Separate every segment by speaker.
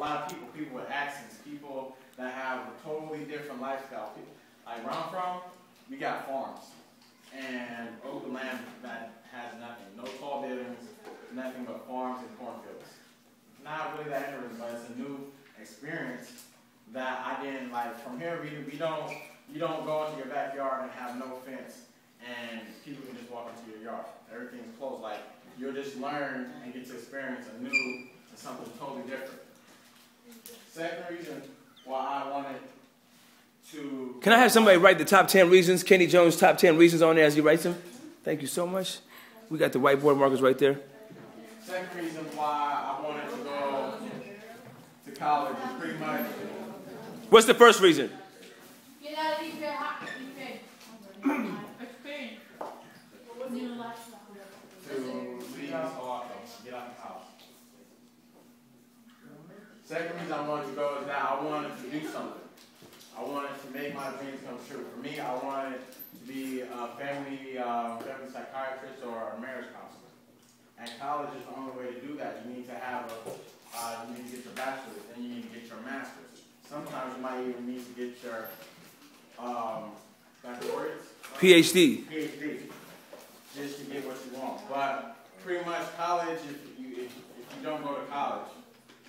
Speaker 1: lot of people with accents, people that have a totally different lifestyle. People, like where I'm from, we got farms and open land that has nothing, no tall buildings, nothing but farms and cornfields. Not really that interesting, but it's a new experience that I didn't like. From here, you don't go into your backyard and have no fence, and people can just walk into your yard. Everything's closed. Like you'll just learn and get to experience a new and something totally different. Second reason why I wanted to.
Speaker 2: Can I have somebody write the top 10 reasons? Kenny Jones' top 10 reasons on there as he writes them. Thank you so much. We got the whiteboard markers right there.
Speaker 1: Second reason why I wanted to go to college is pretty much.
Speaker 2: What's the first reason?
Speaker 3: Get out of these red hot experience.
Speaker 1: To leave Oahu, get out of college. Second reason I wanted to go is that I wanted to do something. I wanted to make my dreams come true. For me, I wanted to be a family psychiatrist or a marriage counselor. And college is the only way to do that. You need to have you need to get your bachelor's, and you need to get your master's. Sometimes you might even need to get your
Speaker 2: PhD.
Speaker 1: PhD, just to get what you want. But pretty much college, if you don't go to college,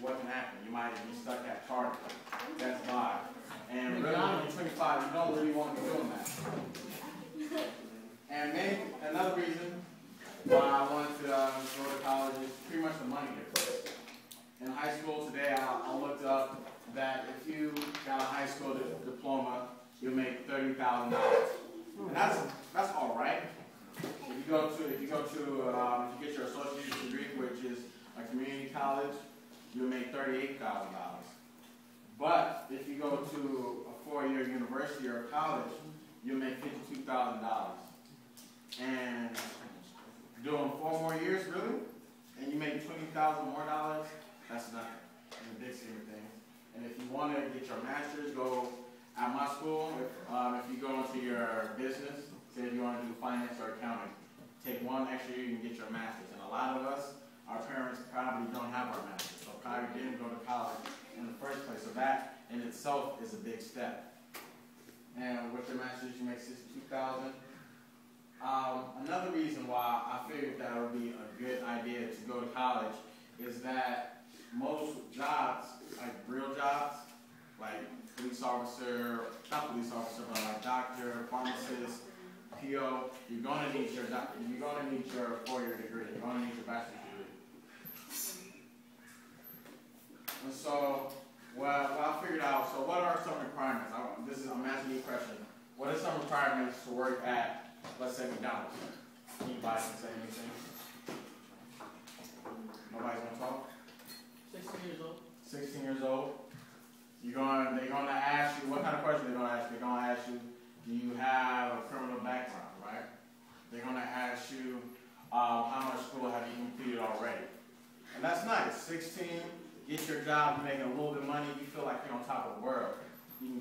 Speaker 1: what can happen? You might be stuck at Target. That's live. And really, when you're 25, you don't really want to be doing that. And maybe another reason why I wanted to go to college is pretty much the money difference. In high school today, I looked up that if you got a high school diploma, you'll make $30,000. And that's all right. If you get your associate's degree, which is a community college, you'll make $38,000. But if you go to a 4-year university or college, you'll make $52,000. And doing 4 more years, really, and you make $20,000 more, that's nothing in the big scheme of things. And if you want to get your master's, go at my school. If you go into your business, say if you want to do finance or accounting, take 1 extra year, you can get your master's. And a lot of us, our parents probably don't have our master's, so probably didn't go to college in the first place. So that in itself is a big step. And with your master's, you make $62,000. Another reason why I figured that would be a good idea to go to college is that most jobs, like real jobs, like police officer, not police officer, but like doctor, pharmacist, PO, you're gonna need your 4-year degree. You're gonna need your bachelor's degree. And so, well, I figured out. So, what are some requirements? I'm asking you a question. What are some requirements to work at, let's say, McDonald's? Anybody can say anything? Nobody's gonna talk?
Speaker 3: 16 years old.
Speaker 1: 16 years old. They're gonna ask you, what kind of question they're gonna ask you? They're gonna ask you, do you have a criminal background, right? They're gonna ask you, how much school have you completed already? And that's nice. 16, get your job, you're making a little bit of money, you feel like you're on top of the world. You can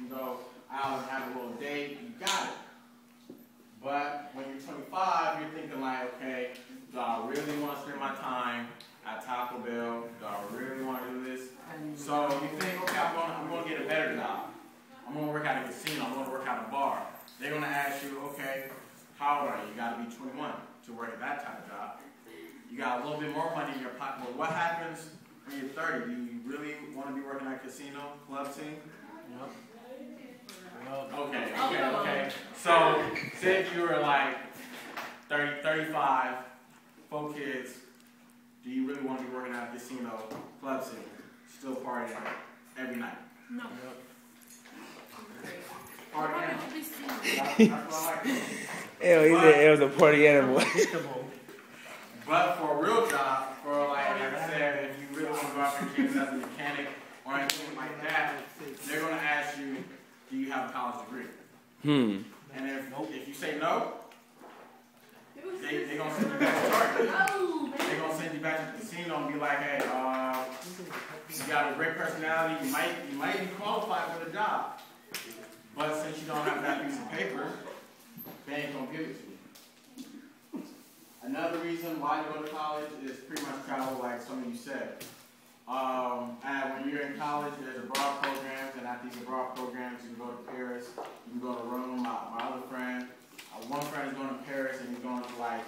Speaker 1: go out and have a little date, you got it. But when you're 25, you're thinking like, okay, do I really want to spend my time at Taco Bell? Do I really want to do this? So you think, okay, I'm going to get a better job. I'm going to work at a casino. I'm going to work at a bar. They're going to ask you, okay, how old are you? You got to be 21 to work at that type of job. You got a little bit more money in your pocket. But what happens when you're 30? Do you really want to be working at a casino, club scene?
Speaker 3: Yep.
Speaker 1: Okay. So, say if you were like 30, 35, 4 kids, do you really want to be working at a casino, club scene, still partying every night?
Speaker 3: No.
Speaker 1: Party animal. That's what I like.
Speaker 2: He said it was a party animal.
Speaker 1: But for a real job, for like I said, if you really want to go out for kids as a mechanic or anything like that, they're going to ask you, do you have a college degree? And if you say no, they're going to send you back to Target. They're going to send you back to the casino and be like, hey, you got a great personality, you might be qualified for the job. But since you don't have that piece of paper, they ain't going to give it to you. Another reason why to go to college is pretty much travel, like some of you said. And when in college, there's abroad programs, and at these abroad programs, you can go to Paris, you can go to Rome. My other friend, one friend is going to Paris, and he's going to like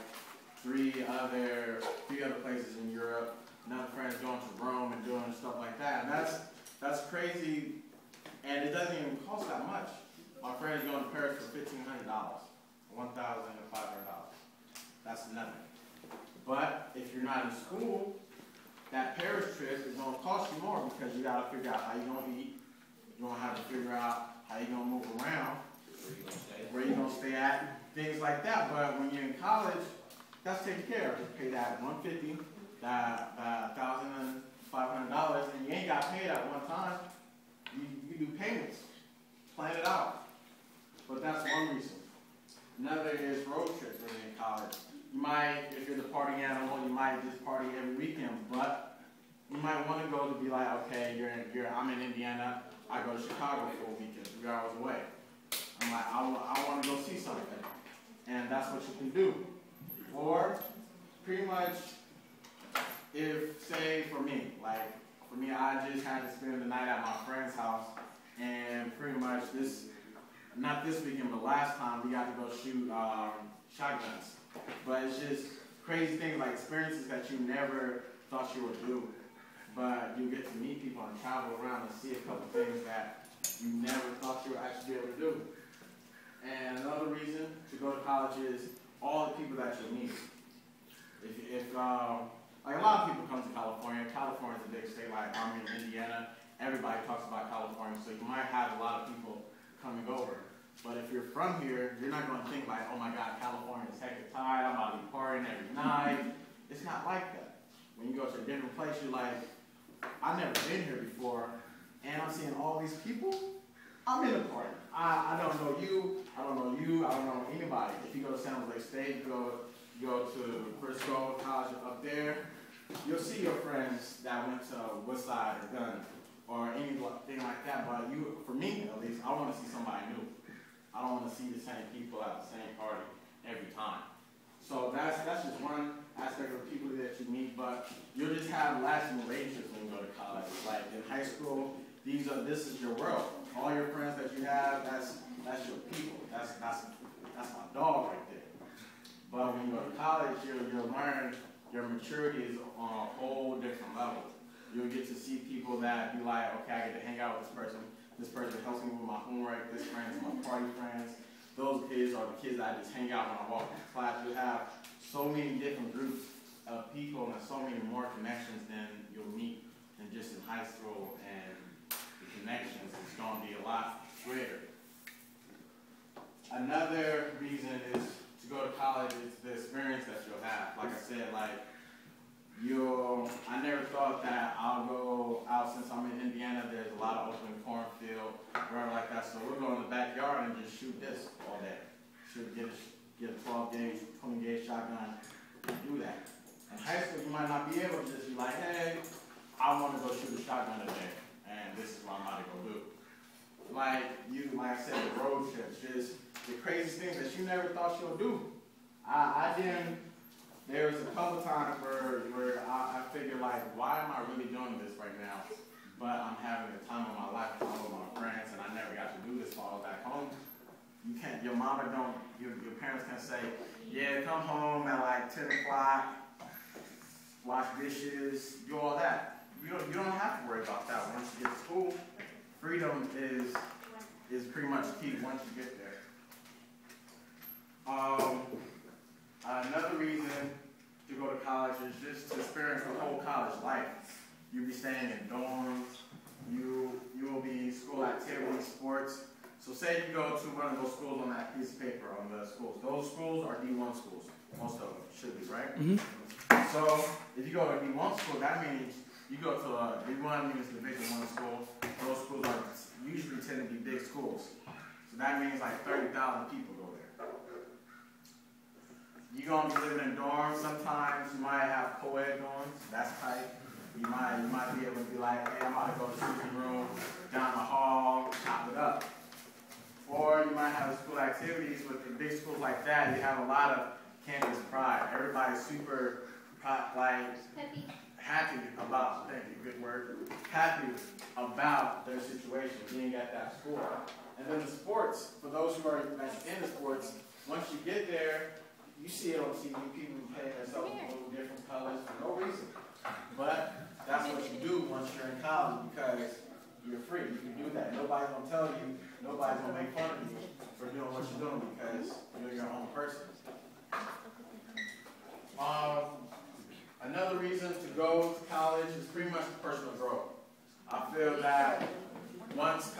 Speaker 1: three other places in Europe. Another friend is going to Rome and doing stuff like that. And that's crazy, and it doesn't even cost that much. My friend is going to Paris for $1,500, $1,500. That's nothing. But if you're not in school, that Paris trip is going to cost you more because you got to figure out how you're going to eat. You're going to have to figure out how you're going to move around, where you're going to stay at, things like that. But when you're in college, that's taken care of. Just pay that $150, that $1,500, and you ain't got paid at one time. You do payments. Plan it out. But that's one reason. Another is road trips when you're in college. You might, if you're the party animal, you might just party every weekend, but you might want to go to be like, okay, I'm in Indiana, I go to Chicago for a weekend, 3 hours away. I'm like, I want to go see something. And that's what you can do. Or, pretty much, if, say, for me, I just had to spend the night at my friend's house, and pretty much not this weekend, but last time, we got to go shoot shotguns. But it's just crazy things, like experiences that you never thought you would do. But you get to meet people and travel around and see a couple things that you never thought you would actually be able to do. And another reason to go to college is all the people that you meet. Like a lot of people come to California. California is a big state, like I'm in Indiana. Everybody talks about California, so you might have a lot of people coming over. But if you're from here, you're not going to think like, oh my God, California is hectic tight, I'm about to be partying every night. It's not like that. When you go to a different place, you're like, I've never been here before, and I'm seeing all these people. I'm in the party. I don't know you, I don't know anybody. If you go to San Jose State, you go to Frisco College up there, you'll see your friends that went to Woodside or Gunn or anything like that. But for me at least, I want to see somebody new. I don't want to see the same people at the same party every time. So that's just one aspect of people that you meet, but you'll just have lasting relationships when you go to college. Like in high school, this is your world. All your friends that you have, that's your people. That's my dog right there. But when you go to college, you'll learn your maturity is on a whole different level. You'll get to see people that be like, okay, I get to hang out with this person. This person helps me with my homework. This friend is my party friends. Those kids are the kids that I just hang out when I walk into class. You'll have so many different groups of people and so many more connections than you'll meet than just in high school. And the connections is going to be a lot greater. Another reason is to go to college is the experience that you'll have. Like I said, I never thought that I'll go out since I'm in Indiana. There's a lot of open cornfield, wherever like that. So we'll go in the backyard and just shoot this all day. Get a 12 gauge, 20 gauge shotgun, and do that. In high school, you might not be able to just be like, hey, I want to go shoot a shotgun today, and this is what I'm about to go do. Like I said, the road trips, just the craziest things that you never thought you'll do. I didn't. There was a couple times where I figured, like, why am I really doing this right now? But I'm having the time of my life with my friends, and I never got to do this while I was back home. You can't, your parents can't say, yeah, come home at like 10 o'clock, wash dishes, do all that. You don't have to worry about that once you get to school. Freedom is pretty much key once you get there. Another reason to go to college is just to experience the whole college life. You'll be staying in dorms. You will be school activities, sports. So say you go to one of those schools on that piece of paper on the schools. Those schools are D1 schools. Most of them should be, right? Mm-hmm. So if you go to a D1 school, that means you go to a D1 means Division I school. Those schools are usually tend to be big schools. So that means like 30,000 people go there. You're going to be living in dorms. Sometimes you might have co-ed dorms. That's tight. You might be able to be like, hey, I'm about to go to the sleeping room, down the hall, chop it up. Or you might have school activities. With the big schools like that, you have a lot of campus pride. Everybody's super, happy about, thank you, good word, happy about their situation, being at that school. And then the sports, for those who are in the sports, once you get there, you see it on TV, people paint themselves in little different colors for no reason. But that's what you do once you're in college because you're free. You can do that. Nobody's going to tell you, nobody's going to make fun of you for doing what you're doing because you're your own person. Another reason to go to college is pretty much personal growth. I feel that once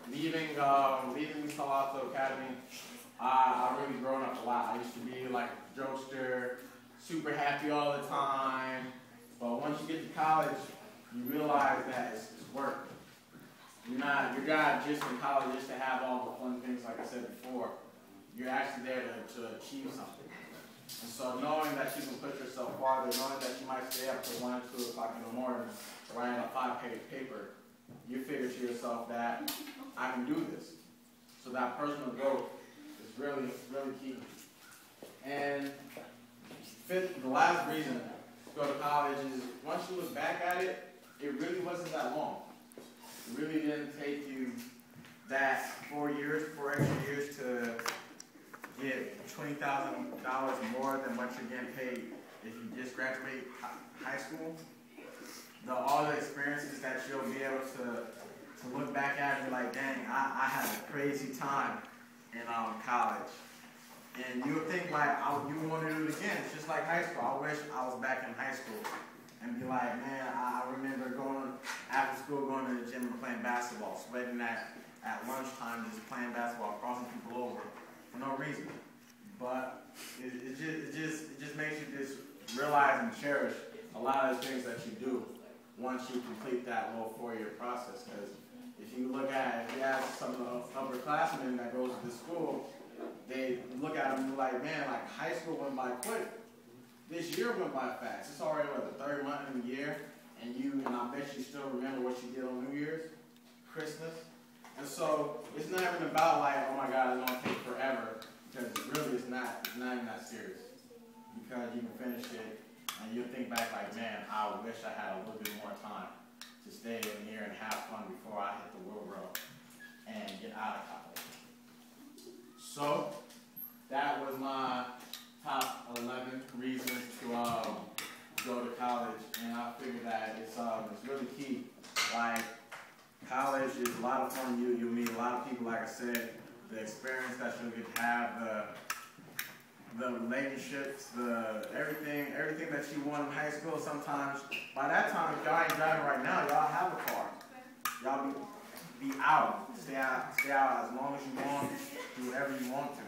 Speaker 1: leaving Palo Alto Academy, I really grown up a lot. I used to be like a jokester, super happy all the time. But once you get to college, you realize that it's work. You're not just in college just to have all the fun things like I said before. You're actually there to achieve something. And so knowing that you can push yourself farther, knowing that you might stay up till 1 or 2 o'clock in the morning writing a 5-page paper, you figure to yourself that I can do this. So that personal growth is really, really key. And the last reason to go to college is once you look back at it, it really wasn't that long. It really didn't take you that 4 extra years to get $20,000 more than what you're getting paid if you just graduate high school. All the experiences that you'll be able to look back at and be like, dang, I had a crazy time in college. And you'll think like, you want to do it again. It's just like high school. I wish I was back in high school and be like, man, I remember going after school, going to the gym and playing basketball, sweating at lunchtime, just playing basketball, crossing people over for no reason. But it just makes you just realize and cherish a lot of the things that you do once you complete that little 4-year process. Because if you ask some of the upperclassmen that goes to the school, they look at them and be like, man, like high school went by quick. This year went by fast. It's already the 3rd month in the year, and I bet you still remember what you did on New Year's, Christmas. And so it's not even about like, oh my God, it's gonna take forever, because really it's not even that serious. Because you can finish it and you'll think back like, man, I wish I had a little bit more time to stay in here and have fun before I hit the real world and get out of college. So that was my top 11 reasons to go to college, and I figured that it's really key. Like, college is a lot of fun. You'll meet a lot of people, like I said, the experience that you'll get to have, the relationships, everything that you want in high school. Sometimes, by that time, if y'all ain't driving right now, y'all have a car. Y'all be out, stay out as long as you want, do whatever you want to.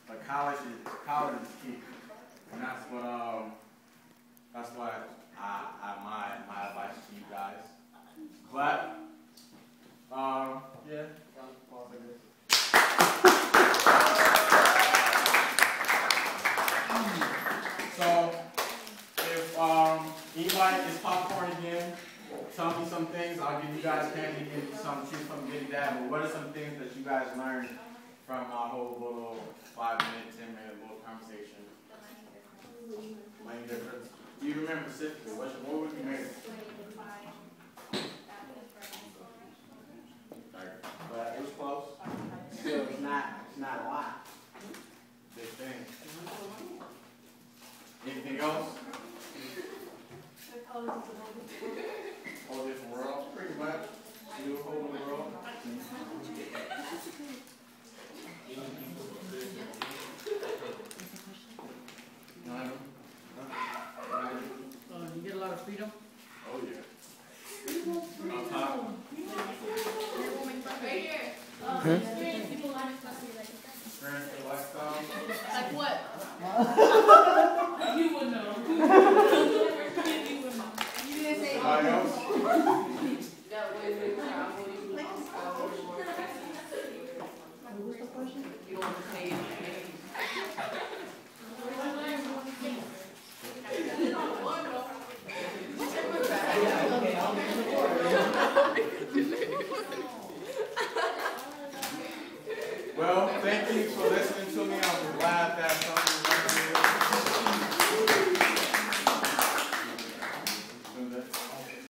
Speaker 1: But college is key, and that's what my advice to you guys. But yeah, pause like this. So if anybody is popcorn again, tell me some things. I'll give you guys candy, give you some, choose from getting that. But what are some things that you guys learned from our whole little 5-minute, 10-minute little conversation? Main difference. Do you remember specifically? What would you make? But it was close. Still, it's not a lot. Big thing. Anything else? Whole different world, pretty much. Do a whole new world.
Speaker 3: You get a lot of freedom?
Speaker 1: Oh yeah. On top.
Speaker 3: Right here.
Speaker 1: Friends for lifestyle.
Speaker 3: Like what? You would know. You didn't say.
Speaker 1: Somebody else?
Speaker 3: No, wait.